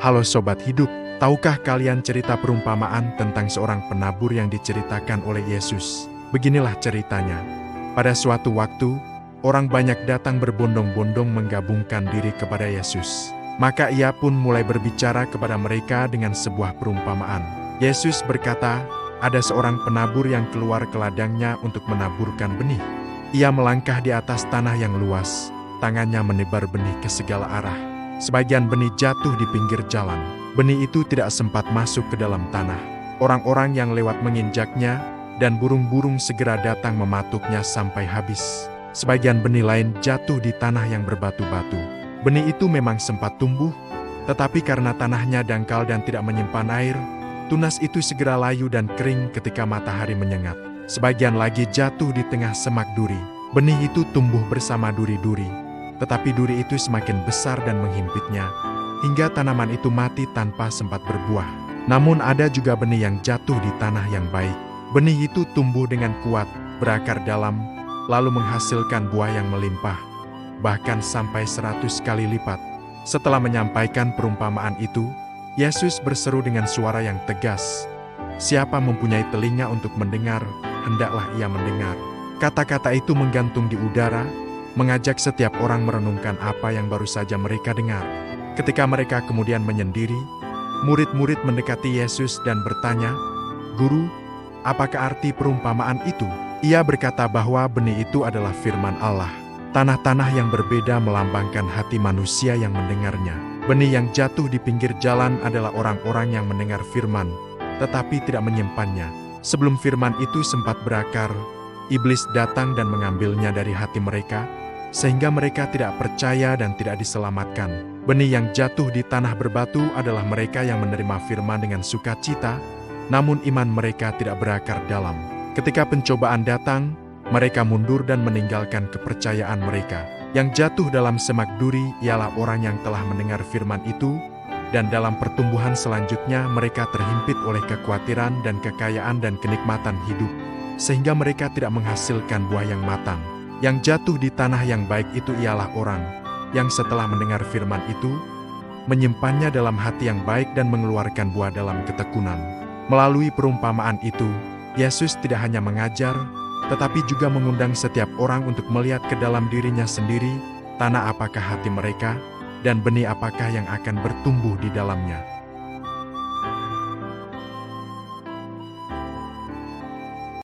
Halo Sobat Hidup, tahukah kalian cerita perumpamaan tentang seorang penabur yang diceritakan oleh Yesus? Beginilah ceritanya. Pada suatu waktu, orang banyak datang berbondong-bondong menggabungkan diri kepada Yesus. Maka ia pun mulai berbicara kepada mereka dengan sebuah perumpamaan. Yesus berkata, ada seorang penabur yang keluar ke ladangnya untuk menaburkan benih. Ia melangkah di atas tanah yang luas, tangannya menebar benih ke segala arah. Sebagian benih jatuh di pinggir jalan. Benih itu tidak sempat masuk ke dalam tanah. Orang-orang yang lewat menginjaknya, dan burung-burung segera datang mematuknya sampai habis. Sebagian benih lain jatuh di tanah yang berbatu-batu. Benih itu memang sempat tumbuh, tetapi karena tanahnya dangkal dan tidak menyimpan air, tunas itu segera layu dan kering ketika matahari menyengat. Sebagian lagi jatuh di tengah semak duri. Benih itu tumbuh bersama duri-duri. Tetapi duri itu semakin besar dan menghimpitnya, hingga tanaman itu mati tanpa sempat berbuah. Namun ada juga benih yang jatuh di tanah yang baik. Benih itu tumbuh dengan kuat, berakar dalam, lalu menghasilkan buah yang melimpah, bahkan sampai 100 kali lipat. Setelah menyampaikan perumpamaan itu, Yesus berseru dengan suara yang tegas, "Siapa mempunyai telinga untuk mendengar, hendaklah ia mendengar." Kata-kata itu menggantung di udara, mengajak setiap orang merenungkan apa yang baru saja mereka dengar. Ketika mereka kemudian menyendiri, murid-murid mendekati Yesus dan bertanya, "Guru, apakah arti perumpamaan itu?" Ia berkata bahwa benih itu adalah firman Allah. Tanah-tanah yang berbeda melambangkan hati manusia yang mendengarnya. Benih yang jatuh di pinggir jalan adalah orang-orang yang mendengar firman, tetapi tidak menyimpannya. Sebelum firman itu sempat berakar, iblis datang dan mengambilnya dari hati mereka, sehingga mereka tidak percaya dan tidak diselamatkan. Benih yang jatuh di tanah berbatu adalah mereka yang menerima firman dengan sukacita, namun iman mereka tidak berakar dalam. Ketika pencobaan datang, mereka mundur dan meninggalkan kepercayaan mereka. Yang jatuh dalam semak duri ialah orang yang telah mendengar firman itu, dan dalam pertumbuhan selanjutnya mereka terhimpit oleh kekhawatiran dan kekayaan dan kenikmatan hidup, sehingga mereka tidak menghasilkan buah yang matang. Yang jatuh di tanah yang baik itu ialah orang yang setelah mendengar firman itu, menyimpannya dalam hati yang baik dan mengeluarkan buah dalam ketekunan. Melalui perumpamaan itu, Yesus tidak hanya mengajar, tetapi juga mengundang setiap orang untuk melihat ke dalam dirinya sendiri, tanah apakah hati mereka, dan benih apakah yang akan bertumbuh di dalamnya.